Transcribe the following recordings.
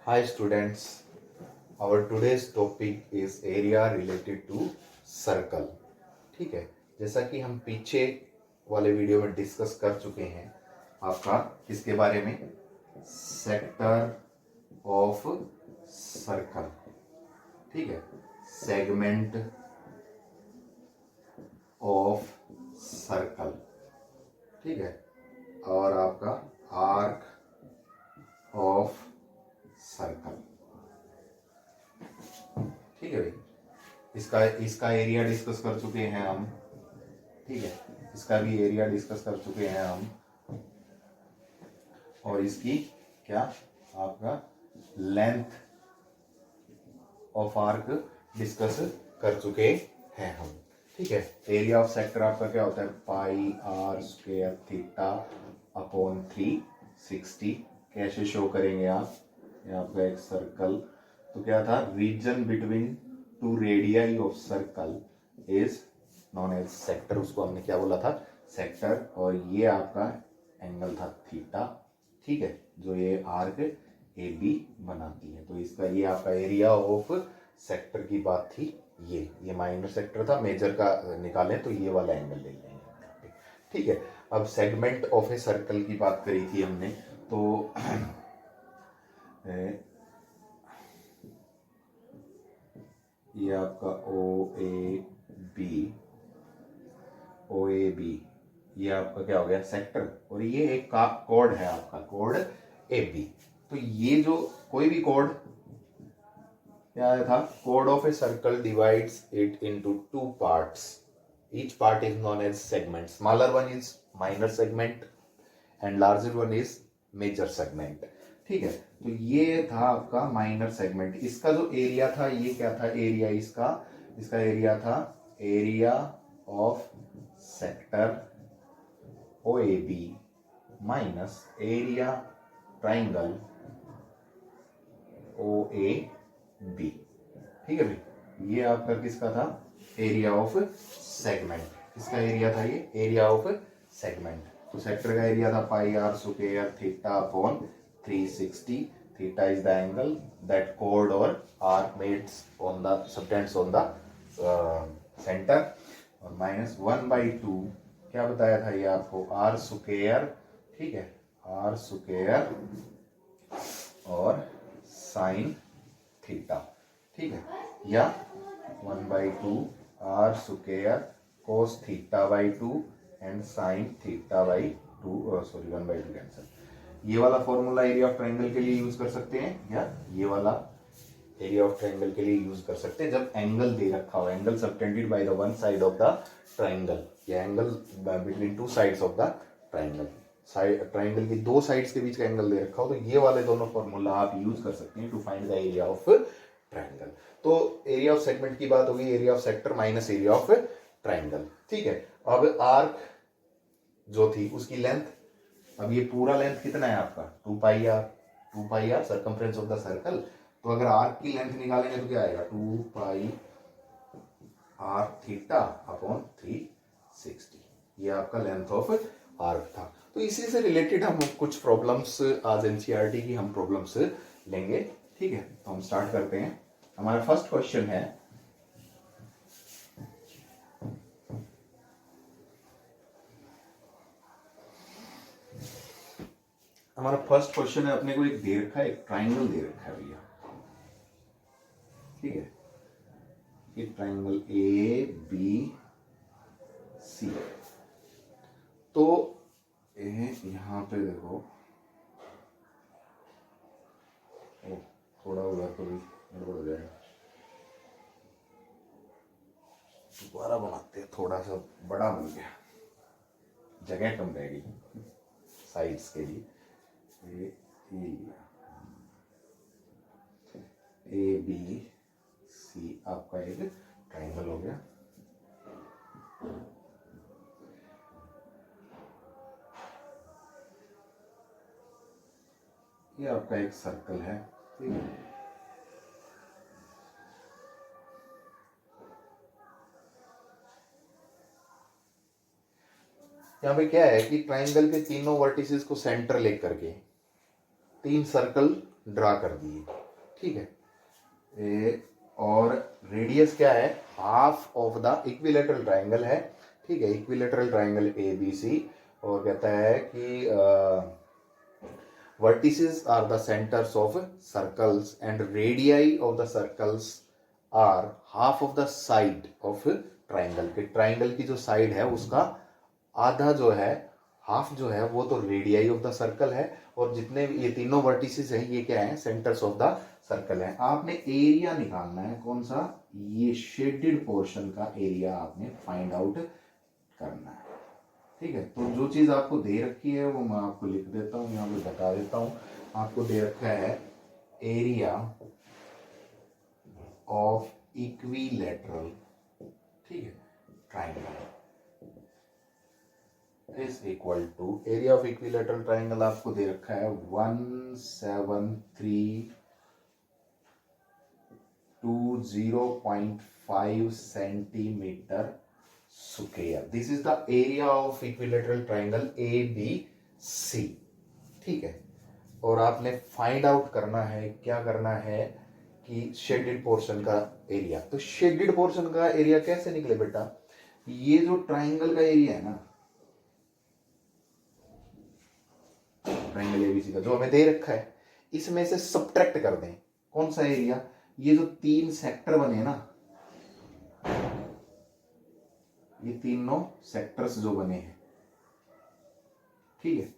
Hi students, our today's topic is area related to circle. ठीक है, जैसा कि हम पीछे वाले वीडियो में डिस्कस कर चुके हैं आपका किसके बारे में, सेक्टर ऑफ सर्कल. ठीक है, सेगमेंट ऑफ सर्कल. ठीक है, और आपका आर्क ऑफ सर्कल. ठीक है भाई, इसका इसका एरिया डिस्कस कर चुके हैं हम. ठीक है, इसका भी एरिया डिस्कस कर चुके हैं हम, और इसकी क्या आपका लेंथ ऑफ आर्क डिस्कस कर चुके हैं हम. ठीक है, एरिया ऑफ सेक्टर आपका क्या होता है, पाई आर स्क्वायर थीटा अपॉन 360. कैसे शो करेंगे आप, ये आपका एक सर्कल, तो क्या था, region between two radii of circle is known as sector. उसको हमने क्या बोला था, सेक्टर. और ये आपका एंगल था थीटा. ठीक है, जो ये आर्क ए बी बनाती है. तो इसका ये आपका एरिया ऑफ सेक्टर की बात थी. ये माइनर सेक्टर था, मेजर का निकालें तो ये वाला एंगल ले लेंगे. ठीक है, अब सेगमेंट ऑफ ए सर्कल की बात करी थी हमने, तो ये आपका ओ ए बी ये आपका क्या हो गया, सेक्टर. और ये एक का कोड है आपका, कोड ए बी. तो ये जो कोई भी कोड क्या आया था, कोड of a circle divides it into two parts. Each part is known as segment. Smaller one is minor segment and larger one is major segment. ठीक है, तो ये था आपका माइनर सेगमेंट. इसका जो एरिया था, ये क्या था एरिया, इसका एरिया था area of sector O A B minus area triangle O A B. ठीक है भाई, ये आपका किसका था, एरिया ऑफ सेगमेंट. किसका एरिया था, ये एरिया ऑफ सेगमेंट. तो सेक्टर का एरिया था pi are square theta upon 360. Theta is the angle that chord or arc meets on the subtends on the center. और माइनस 1/2 क्या बताया था ये आपको, आर स्क्वायर. ठीक है, आर स्क्वायर और साइन थीटा. ठीक है, या 1/2 are square cos theta by 2 and sine theta by 2. Sorry, 1/2 cancel. ये वाला फॉर्मूला एरिया ऑफ ट्रायंगल के लिए यूज कर सकते हैं, या ये वाला एरिया ऑफ ट्रायंगल के लिए यूज कर सकते हैं जब एंगल दे रखा हो, angle subtended by the one side of the triangle, या angle between two sides of the triangle. Triangle की दो साइड्स के बीच का एंगल दे रखा हो, तो ये वाले दोनों फॉर्मूला आप यूज कर सकते हैं to find the area of triangle. तो एरिया ऑफ सेगमेंट की बात होगी, area of sector minus area of triangle. ठीक है, अब आर्क जो थी उसकी लेंथ, अब ये पूरा लेंथ कितना है आपका, 2 pi r circumference of the circle. तो अगर आर्क की लेंथ निकालेंगे तो क्या आएगा, 2 पाई आर थीटा अपॉन 360. ये आपका लेंथ ऑफ आर्क था. तो इसी से रिलेटेड हम कुछ प्रॉब्लम्स आज एनसीईआरटी की हम प्रॉब्लम्स लेंगे. ठीक है, तो हम स्टार्ट करते हैं. हमारा फर्स्ट क्वेश्चन है, अपने को एक दे रखा है, एक ट्राइंगल दे रखा है भैया. ठीक है, ये ट्राइंगल ए बी सी. तो यहां पे देखो, थोड़ा उधर तो भी गड़बड़ हो जाएगा, दोबारा बनाते हैं. थोड़ा सा बड़ा बन गया, जगह कम रह गई साइड्स के लिए. ए बी सी आपका एक ट्राइंगल हो गया. ये आपका एक सर्कल है. ठीक है, यहाँ पे क्या है कि ट्राइंगल के तीनों वर्टिसेस को सेंटर लेकर के तीन सर्कल ड्रा कर दिए, ठीक है। और रेडियस क्या है, half of the equilateral triangle है, ठीक है, इक्विलेटरल ट्राइंगल ABC। और कहता है कि vertices are the centers of circles and radii of the circles are half of the side of triangle। के ट्राइंगल की जो साइड है उसका आधा जो है, हाफ जो है वो तो रेडियाई ऑफ द सर्कल है, और जितने ये तीनों वर्टिसेस हैं ये क्या है, सेंटर्स ऑफ द सर्कल है। आपने एरिया निकालना है, कौन सा, ये शेडेड पोर्शन का एरिया आपने फाइंड आउट करना है, ठीक है। तो जो चीज आपको दे रखी है वो मैं आपको लिख देता हूँ, यहाँ पे बता देता हूँ। आपको दे रखा है एरिया ऑफ इक्विलेटरल, ठीक है, triangle is equal to, area of equilateral triangle आपको दे रखा है 17320.5 centimetre square. This is the area of equilateral triangle ABC, ठीक है। और आपने फाइंड आउट करना है, क्या करना है कि शेडेड पोर्शन का एरिया। तो शेडेड पोर्शन का एरिया कैसे निकले बेटा, ये जो ट्राइंगल का एरिया है ना, ट्राइंगल ABC का जो हमें दे रखा है, इसमें से सब्ट्रैक्ट कर दें कौन सा एरिया, ये जो 3 सेक्टर बने ना, ये तीनों सेक्टर्स जो बने हैं, ठीक है,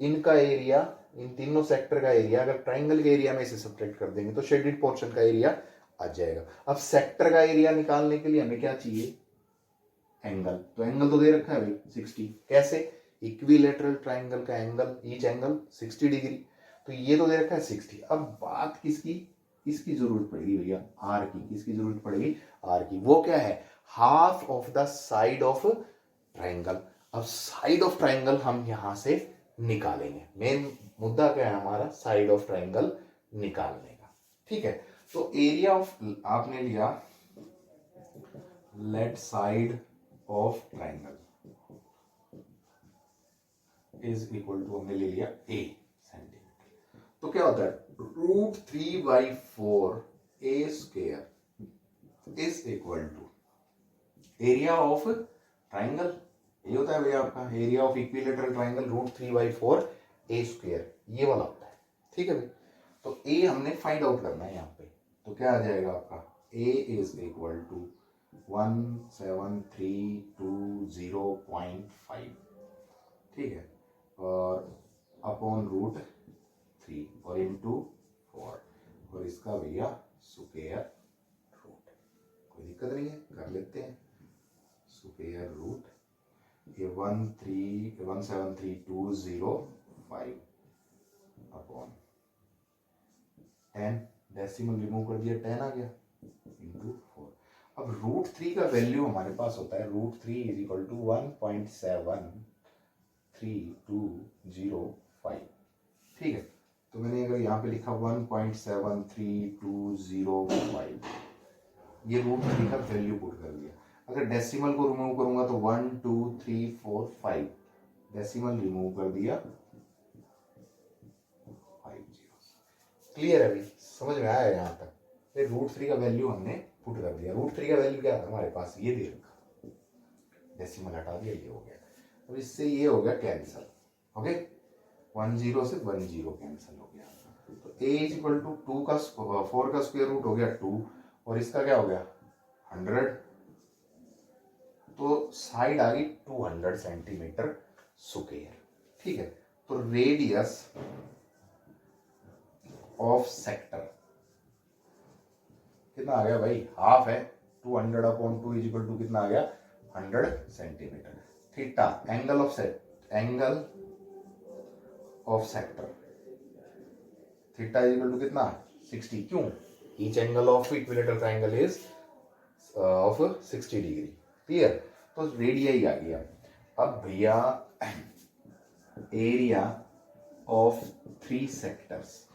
इनका एरिया, इन तीनों सेक्टर का एरिया अगर ट्राइंगल के एरिया में से सब्ट्रैक्ट कर देंगे तो शेडेड पोर्शन का एरिया आ जाएगा। अब सेक्टर का एरिया निकालने के लिए हमें क्या चाहिए, एंगल। तो एंगल तो दे रखा है भाई 60, कैसे, इक्विलेटरल ट्राइंगल का एंगल, ईच एंगल 60 डिग्री, तो ये तो दे रखा है 60। अब बात किसकी, इसकी जरूरत पड़ेगी भैया, आर की। किसकी जरूरत पड़ेगी, आर की। वो क्या है, half of the side of triangle. अब साइड ऑफ ट्राइंगल हम यहां से निकालेंगे, मेन मुद्दा क्या है हमारा, साइड ऑफ ट्राइंगल निकालने का, ठीक है। तो एरिया ऑफ आपने लिया let side of triangle is equal to, हमने ले लिया A सेंटीमीटर। तो क्या होता है, √3/4 A square is equal to area of triangle. ये होता है भैया आपका area of equilateral triangle, √3/4 A square, ये वाला होता है, ठीक है भाई। तो A हमने फाइंड आउट करना है यहाँ पे, तो क्या आ जाएगा आपका, A इज इक्वल टू 17320.5, ठीक है, और अपॉन √3 और इंटू 4, और इसका भैया स्क्वायर रूट। कोई दिक्कत नहीं है, कर लेते हैं। स्क्वायर रूट ये 17320.5 अपॉन 10, डेसिमल रिमूव कर दिया, 10 आ गया, इंटू 4। अब √3 का वैल्यू हमारे पास होता है, √3 इज इक्वल टू 1.7320.5, ठीक है। तो मैंने अगर यहाँ पे लिखा 1.7320.5, ये √3 का वैल्यू पुट कर दिया। अगर डेसिमल को रिमूव करूंगा तो 1 2 3 4 5, डेसिमल रिमूव कर दिया, 5 zeros। क्लियर है भाई, समझ में आया यहाँ तक। फिर √3 का वैल्यू हमने पुट कर दिया। √3 का वैल्यू क्या था हमारे पास, ये दे रखा, डेसिमल हटा दिया, ये हो गया। अब इससे ये हो गया कैंसिल, ओके, 1 0 से 1 0 कैंसिल हो गया। तो A इज इक्वल टू 4 का स्क्वायर रूट हो गया 2, और इसका क्या हो गया 100, तो साइड आ गई 200 सेंटीमीटर स्क्वायर, ठीक है। तो रेडियस ऑफ सेक्टर कितना आ गया भाई, हाफ है, 200/2 इज इक्वल टू कितना आ गया, 100 centimetre. Theta angle of sector, theta is equal to कितना, 60। क्यों, each angle of equilateral triangle is of 60 degree, clear. तो रेडियस आ गया। अब भैया एरिया ऑफ 3 सेक्टर्स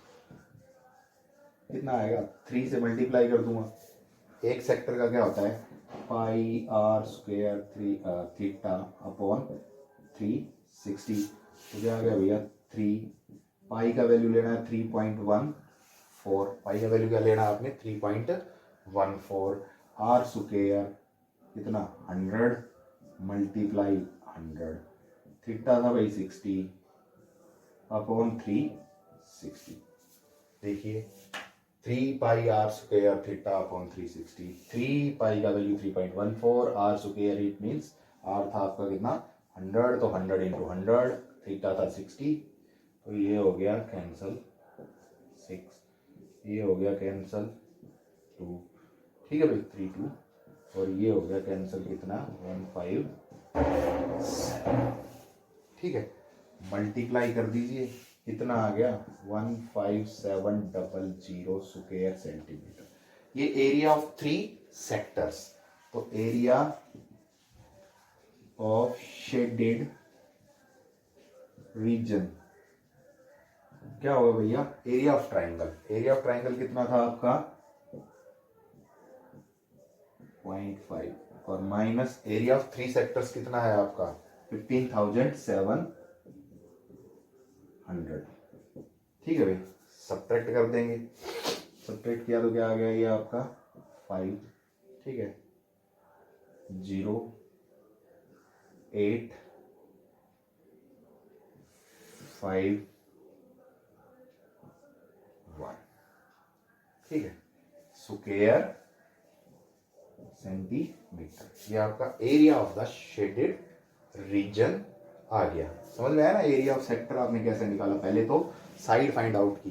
कितना आएगा, 3 से मल्टीप्लाई कर दूंगा। एक सेक्टर का क्या होता है, πr² थीटा अपॉन 360, तो क्या आ गया भैया 3 पाई का वैल्यू लेना है 3.14, पाई का वैल्यू क्या लेना है आपने 3.14, आर स्क्वायर कितना 100 मल्टीप्लाई 100, थीटा था भाई 60 अपॉन 360। देखिए 3 pi are square theta upon 360, 3 pi का value 3.14, R square it means R था आपका कितना 100, तो 100 इंटू 100, थीटा था 60, तो ये हो गया कैंसल 6, ये हो गया कैंसल 2, ठीक है भाई 3 2, और ये हो गया कैंसल कितना 157, ठीक है। मल्टीप्लाई कर दीजिए, कितना आ गया 15700 स्क्वायर सेंटीमीटर। ये एरिया ऑफ 3 सेक्टर्स, तो एरिया ऑफ शेडेड रीजन क्या होगा भैया, area of triangle, area of triangle कितना था आपका 0.5, और माइनस एरिया ऑफ 3 सेक्टर्स कितना है आपका 15,700, ठीक है भाई। सब्ट्रैक्ट कर देंगे, सब्ट्रैक्ट किया तो क्या आ गया ये आपका 5, ठीक है 0 8 5 1, ठीक है स्क्वायर सेंटीमीटर। ये आपका area of the shaded region आ गया। समझ में आया ना, एरिया ऑफ सेक्टर आपने कैसे निकाला, पहले तो साइड फाइंड आउट की,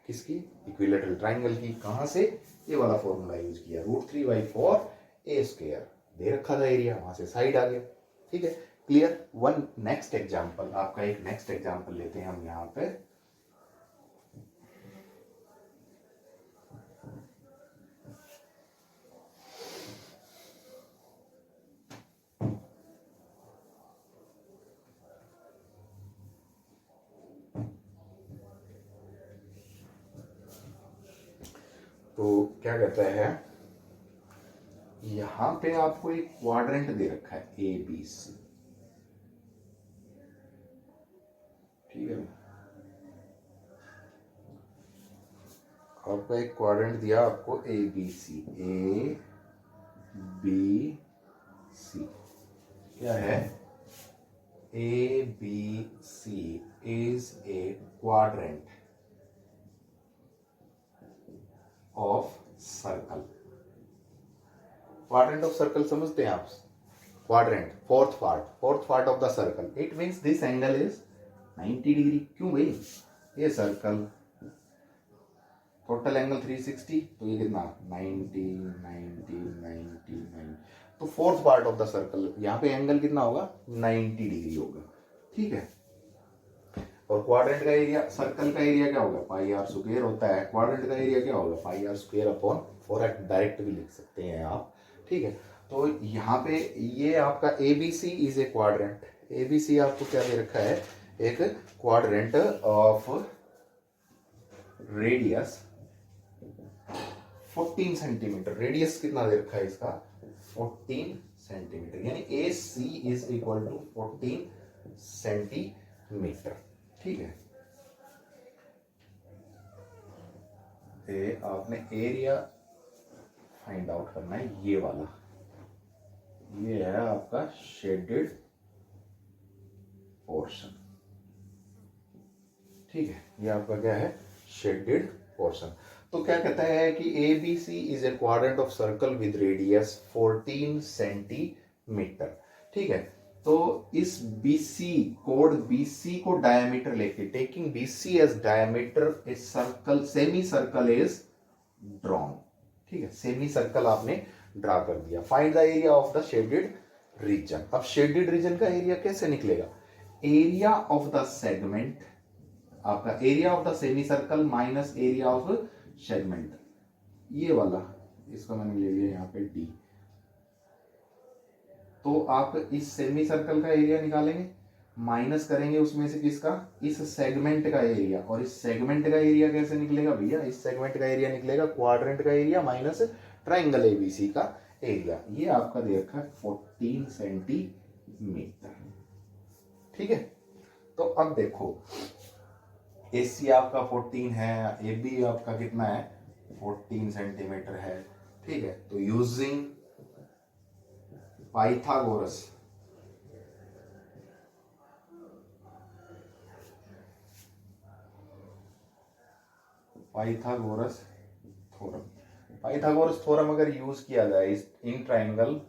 किसकी इक्विलेटरल ट्राइंगल की, कहां से ये वाला फॉर्मूला यूज किया, √3/4 a स्क्वायर दे रखा था एरिया, वहां से साइड आ गया, ठीक है क्लियर। वन नेक्स्ट एग्जांपल, आपका एक नेक्स्ट एग्जांपल लेते हैं हम यहाँ पे, तो क्या कहता है, यहां पे आपको एक क्वाड्रेंट दे रखा है ABC, ठीक है आपका एक क्वाड्रेंट दिया आपको ABC, ABC क्या है, ABC is a quadrant of circle, quadrant of circle समझते हैं आप, quadrant fourth part of the circle, it means this angle is 90 degree. क्यों भाई, ये सर्कल टोटल एंगल 360, तो ये कितना 90 90 90 90, तो fourth part of the circle यहाँ पे एंगल कितना होगा 90 डिग्री होगा, ठीक है। और क्वाड्रेंट का एरिया, सर्कल का एरिया क्या होगा पाई आर स्क्वायर होता है, क्वाड्रेंट का एरिया क्या होगा पाई आर स्क्वायर अपॉन 4, डायरेक्ट भी लिख सकते हैं आप, ठीक है। तो यहाँ पे ये आपका ABC is a quadrant, ABC आपको क्या दे रखा है, एक quadrant of radius 14 centimetre, radius कितना दे रखा है इसका 14 सेंटीमीटर, यानी AC is equal to 14 centimetre, ठीक है। आपने एरिया फाइंड आउट करना है, ये वाला, ये है आपका शेडेड पोर्शन, ठीक है ये आपका क्या है शेडेड पोर्शन। तो क्या कहता है कि ABC is a quadrant of circle with radius 14 centimetre, ठीक है। तो इस BC कोड BC को डायमीटर लेके, taking BC as diameter, a circle semi circle is drawn, ठीक है सेमी सर्कल आपने ड्रा कर दिया। Find the area of the shaded region, अब शेडेड रीजन का एरिया कैसे निकलेगा, एरिया ऑफ द सेगमेंट, आपका area of the semi circle minus area of segment, ये वाला इसका मैंने ले लिया यहाँ पे D, तो आप इस सेमी सर्कल का एरिया निकालेंगे, माइनस करेंगे उसमें से किसका, इस सेगमेंट का एरिया, और इस सेगमेंट का एरिया कैसे निकलेगा भैया, इस सेगमेंट का एरिया निकलेगा क्वाड्रेंट का एरिया माइनस ट्राइंगल ABC का एरिया, ये आपका दे रखा है 14 सेंटीमीटर, ठीक है। तो अब देखो AC आपका 14 है, AB आपका कितना है 14 सेंटीमीटर है, ठीक है। तो using Pythagoras Pythagoras theorem, Pythagoras theorem अगर यूज किया जाए in triangle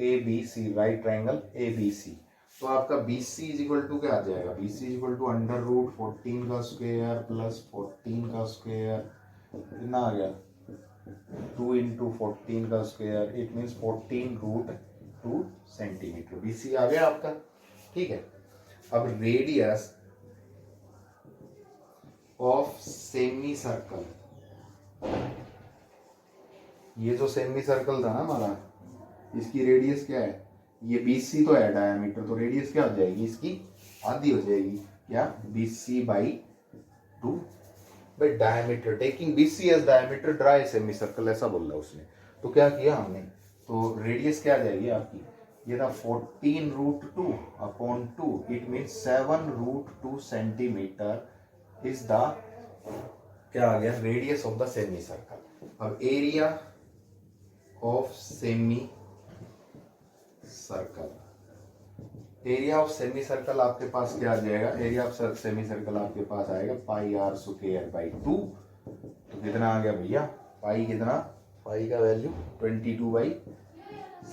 ABC, right triangle ABC, तो आपका BC इज इक्वल टू क्या आ जाएगा, BC is equal to under root 14 का स्क्वायर प्लस 14 का स्क्वायर, कितना आ गया 2 इंटू 14 का square, it means 14 root 2 centimetre, BC आ गया आपका, ठीक है। अब रेडियस ऑफ सेमी सर्कल, ये जो सेमी सर्कल था ना हमारा, इसकी रेडियस क्या है, ये BC तो है डायमीटर, तो रेडियस क्या हो जाएगी इसकी आधी हो जाएगी, क्या BC by 2 by diameter, taking BC as diameter draw semi circle, ऐसा बोल रहा है उसने। तो क्या किया हमने, तो रेडियस क्या आ जाएगी आपकी, ये था 14 root 2 upon 2, it means 7 root 2 centimetre is the क्या आ गया radius of the semi circle. अब area of semi circle, area of semi circle आपके पास क्या आ जाएगा, एरिया ऑफ सेमी सर्कल आपके पास आएगा पाई आर स्क्वायर बाई 2, तो कितना आ गया भैया पाई, कितना पाई का वैल्यू 22 बाई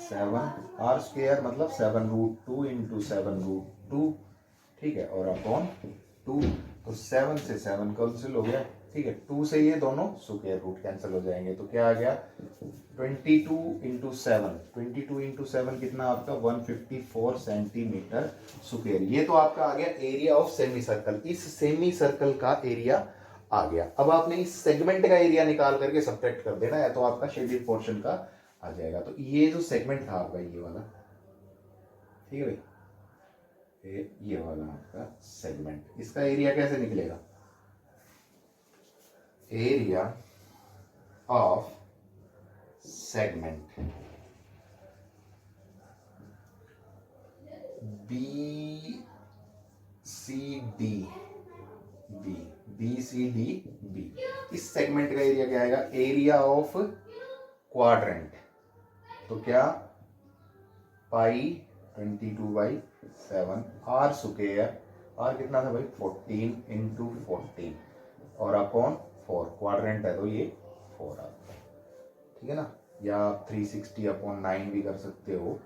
7, आर स्क्वायर मतलब 7 रूट 2 इंटू 7 रूट 2, ठीक है, और अपॉन 2, तो 7 से 7 कैंसिल हो गया, ठीक है, 2 से ये दोनों स्क्वायर रूट कैंसिल हो जाएंगे, तो क्या आ गया 22 इंटू 7, 22 इंटू 7 कितना आपका 154 सेंटीमीटर स्क्वायर, ये तो आपका आ गया एरिया ऑफ सेमी सर्कल, इस सेमी सर्कल का एरिया आ गया। अब आपने इस सेगमेंट का एरिया निकाल करके सब्ट्रैक्ट कर देना है, तो आपका शेडेड पोर्शन का आ जाएगा। तो ये जो सेगमेंट था आपका ये वाला, ठीक है भाई, ये वाला आपका सेगमेंट, इसका एरिया कैसे निकलेगा, एरिया ऑफ सेगमेंट BCD, इस सेगमेंट का एरिया क्या आएगा, एरिया ऑफ क्वाड्रेंट, तो क्या पाई 22 बाई 7, आर स्क्वायर, आर कितना था भाई 14 इंटू 14 और अपॉन 4, क्वाड्रेंट है तो ये 4 आपका, ठीक है ना, या आप 360 अपॉन 9 भी कर सकते हो,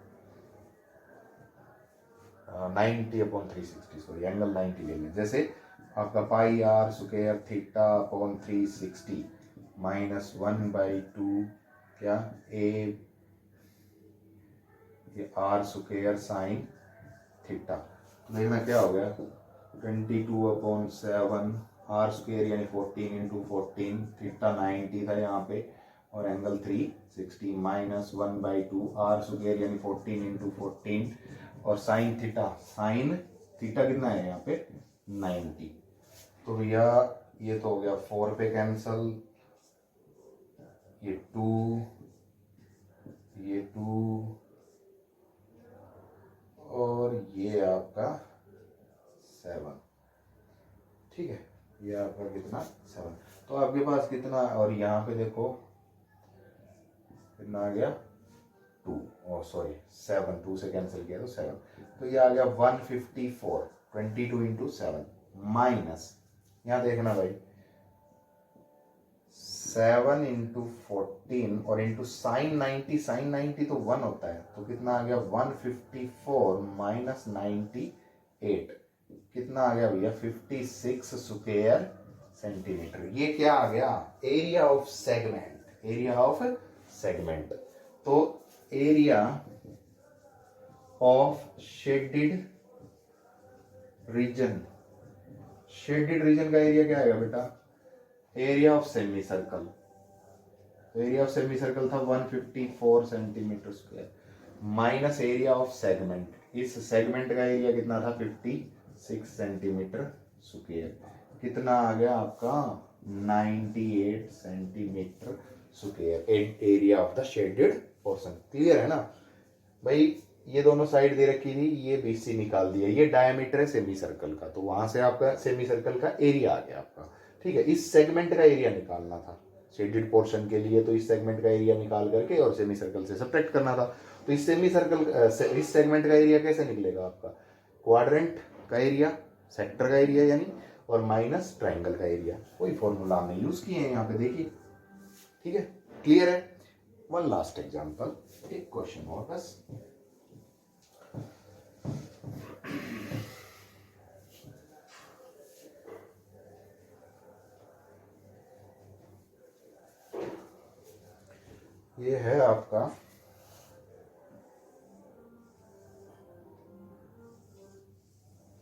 90 अपॉन 360, सॉरी एंगल 90 ले लें, जैसे आपका pi are square theta upon 360 minus 1/2 क्या ए ये आर स्क्वायर साइन थीटा, तो देखना क्या हो गया 22 अपॉन 7, आर स्क्वायर यानी 14 इंटू 14, थीटा 90 था यहाँ पे और एंगल 360 माइनस 1/2 आर स्क्वायर यानी 14 इंटू 14 और साइन थीटा कितना है यहाँ पे 90, तो भैया ये तो हो गया 4 पे कैंसल, ये 2, ये 2 और ये आपका 7, ठीक है, ये आपका कितना 7, तो आपके पास कितना, और यहाँ पे देखो कितना आ गया 2, और सॉरी 7, 2 से कैंसिल किया तो 7, तो ये आ गया 154, 22 इंटू 7 माइनस, यहाँ देखना भाई 7 इंटू 14 और इंटू साइन 90 तो 1 होता है, तो कितना आ गया 154 माइनस 98, कितना आ गया भैया 56 स्क्वायर सेंटीमीटर, ये क्या आ गया area of segment, area of segment. तो area of shaded region, shaded region का एरिया क्या आएगा बेटा, area of semi circle, area of semi circle था 154 centimetre square minus area of segment, इस सेगमेंट का एरिया कितना था 56 सेंटीमीटर स्क्वायर, कितना आ गया आपका 98 centimetre square area of the shaded portion, clear है ना भाई। ये दोनों साइड दे रखी थी, ये बीसी निकाल दिया, ये डायमीटर है सेमी सर्कल का, तो वहां से आपका सेमी सर्कल का एरिया आ गया आपका। ठीक है, इस सेगमेंट का एरिया निकालना था शेडेड पोर्शन के लिए, तो इस सेगमेंट का एरिया निकाल करके और सेमी सर्कल से सब्ट्रैक्ट करना था। तो इस सेमी सर्कल इस सेगमेंट का एरिया कैसे निकलेगा आपका, क्वाड्रेंट का एरिया, सेक्टर का एरिया यानी, और माइनस ट्राइंगल का एरिया। वही फॉर्मूला हमने यूज किए हैं यहाँ पे, देखिए। ठीक है, क्लियर है। वन लास्ट एग्जांपल, एक क्वेश्चन और बस। ये है आपका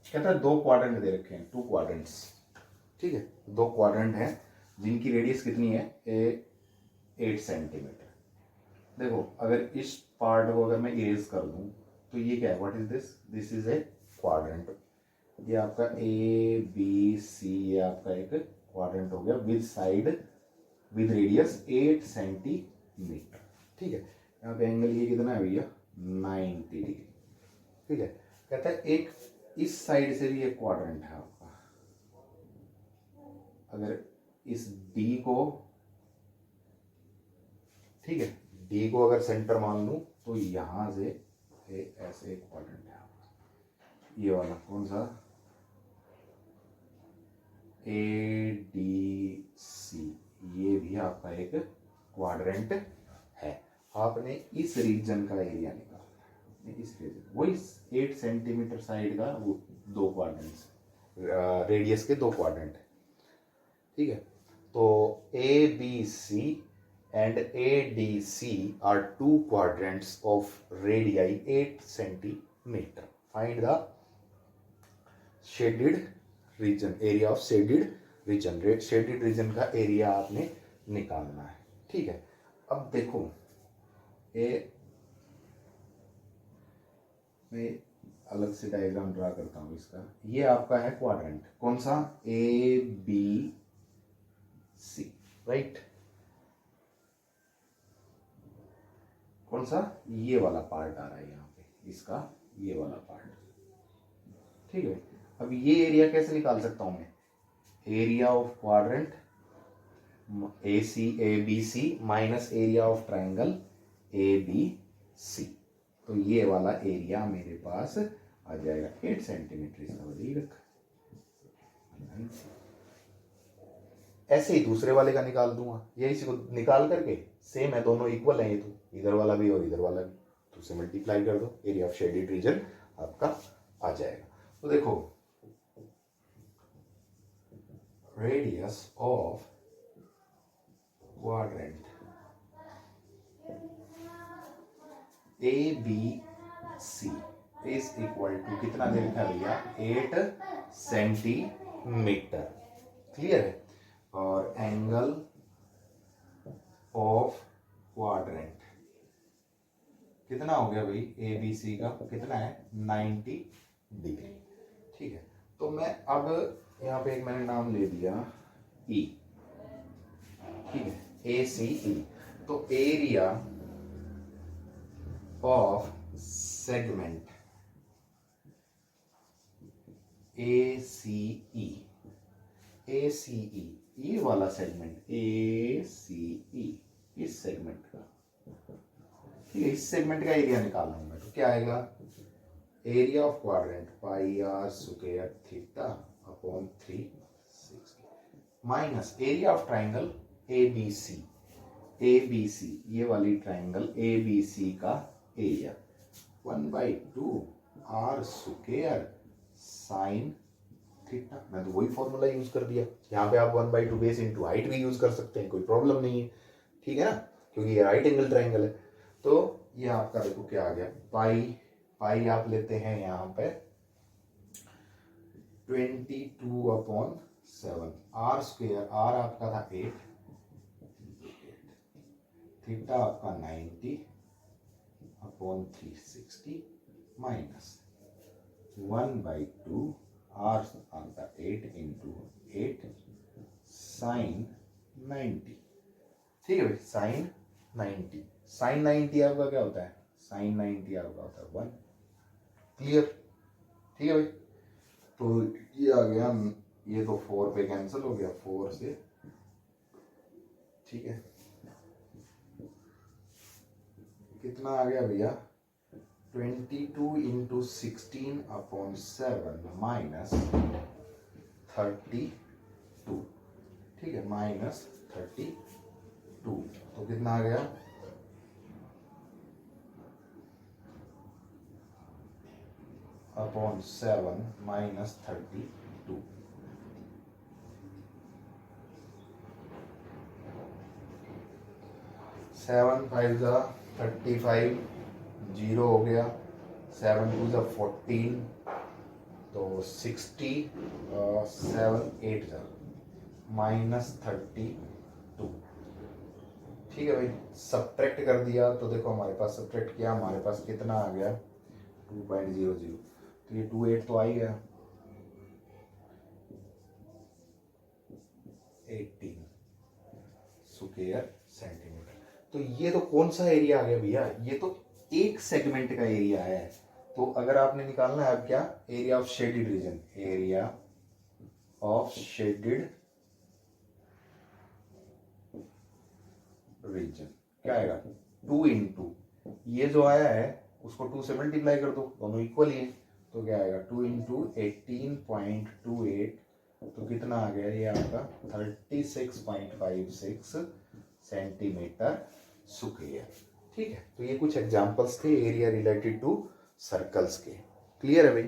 कहता है दो क्वाड्रेंट दे रखे हैं, टू क्वाड्रेंट्स। ठीक है, दो क्वाड्रेंट हैं जिनकी रेडियस कितनी है, 8 सेंटीमीटर। देखो, अगर इस पार्ट को अगर मैं इरेज कर दूं तो ये क्या है, what is this, this is a quadrant. ये आपका ए बी सी, ये आपका एक क्वाड्रेंट हो गया with side with radius 8 centimetre. ठीक है, यहाँ पे एंगल ये कितना है भैया, 90 डिग्री। ठीक है, कहता है एक इस साइड से भी एक क्वाड्रेंट है आपका। अगर इस डी को, ठीक है, डी को अगर सेंटर मान लूं तो यहां से ऐसे एक क्वाड्रेंट है आपका, ये वाला कौन सा, ए डी सी, ये भी आपका एक क्वाड्रेंट है। आपने इस रीजन का एरिया निकाला, इस रीजन, वही 8 सेंटीमीटर साइड का, वो दो क्वाड्रेंट्स, रेडियस के दो क्वाड्रेंट है। ठीक है, तो A B C and A D C are two quadrants of radii 8 centimetre. Find the shaded region, area of shaded region. Shaded region का एरिया आपने निकालना है। ठीक है, अब देखो, मैं अलग से डायग्राम ड्रा करता हूं इसका। ये आपका है क्वाड्रेंट, कौन सा, ए बी सी, राइट। कौन सा, ये वाला पार्ट आ रहा है यहाँ पे, इसका ये वाला पार्ट। ठीक है, अब ये एरिया कैसे निकाल सकता हूं मैं, area of quadrant A C, A B C minus area of triangle A B C. तो ये वाला एरिया मेरे पास आ जाएगा 8 सेंटीमीटर, इसका वही रखा। ऐसे ही दूसरे वाले का निकाल दूंगा, ये इसी को निकाल करके, सेम है, दोनों इक्वल है ये, तो इधर वाला भी और इधर वाला भी, तो उसे मल्टीप्लाई कर दो, एरिया ऑफ शेडेड रीजन आपका आ जाएगा। तो देखो, radius of quadrant A B C is equal to कितना दे रखा है भैया, 8 सेंटीमीटर। क्लियर है, और एंगल ऑफ क्वाड्रेंट कितना हो गया भाई, ए बी सी का कितना है, 90 डिग्री। ठीक है, तो मैं अब यहाँ पे एक मैंने नाम ले दिया ई। ठीक है, ए सी ई। तो एरिया ऑफ सेगमेंट ए सी ई, ए सी ई, ये वाला सेगमेंट ए सी ई, इस सेगमेंट का, ठीक है, इस सेगमेंट का एरिया निकालना हूं मैं, तो क्या आएगा, area of quadrant pi are square theta upon 360 minus area of triangle A B C, A B C, ये वाली ट्राइंगल ए बी सी का area 1/2 are square sine theta. मैं तो वही फॉर्मूला यूज कर दिया, यहाँ पे आप 1/2 बेस इंटू हाइट भी यूज कर सकते हैं, कोई प्रॉब्लम नहीं है। ठीक है ना, क्योंकि ये राइट एंगल ट्राइंगल है। तो ये आपका देखो क्या आ गया, पाई, पाई आप लेते हैं यहाँ पे 22/7, आर स्क्वायर, आर आपका था 8, थीटा आपका 90/360 माइनस 1/2 आर आपका 8 इंटू 8 साइन 90। ठीक है भाई, साइन 90, साइन 90 आपका क्या होता है, साइन 90 आपका होता है 1। क्लियर? ठीक है भाई। तो ये आ गया, ये तो 4 पे कैंसिल हो गया, 4 से, ठीक है, कितना आ गया भैया 22 इंटू 16/7 माइनस 32, ठीक है, माइनस 32। तो कितना आ गया अपॉन 7 माइनस 32। 7 5 जा 35, 0 हो गया, 7 2 जा 14, तो 60, 7 8 जा माइनस 32। ठीक है भाई, सब्ट्रैक्ट कर दिया तो देखो हमारे पास सब्ट्रैक्ट किया, हमारे पास कितना आ गया 2.00। तो ये 28 तो आ ही गया, 18 स्क्वायर सेंटीमीटर। तो ये तो कौन सा एरिया आ गया भैया, ये तो एक सेगमेंट का एरिया है। तो अगर आपने निकालना है अब क्या, area of shaded region, area of shaded reason क्या आएगा 2 इंटू ये जो आया है उसको 2 से मल्टीप्लाई कर दो, दोनों इक्वल ही है। तो क्या आएगा 2 इंटू 18.28, तो कितना आ गया ये आपका 36.56 सेंटीमीटर स्क्वायर। ठीक है, तो ये कुछ एग्जांपल्स थे एरिया रिलेटेड टू सर्कल्स के। क्लियर है भाई?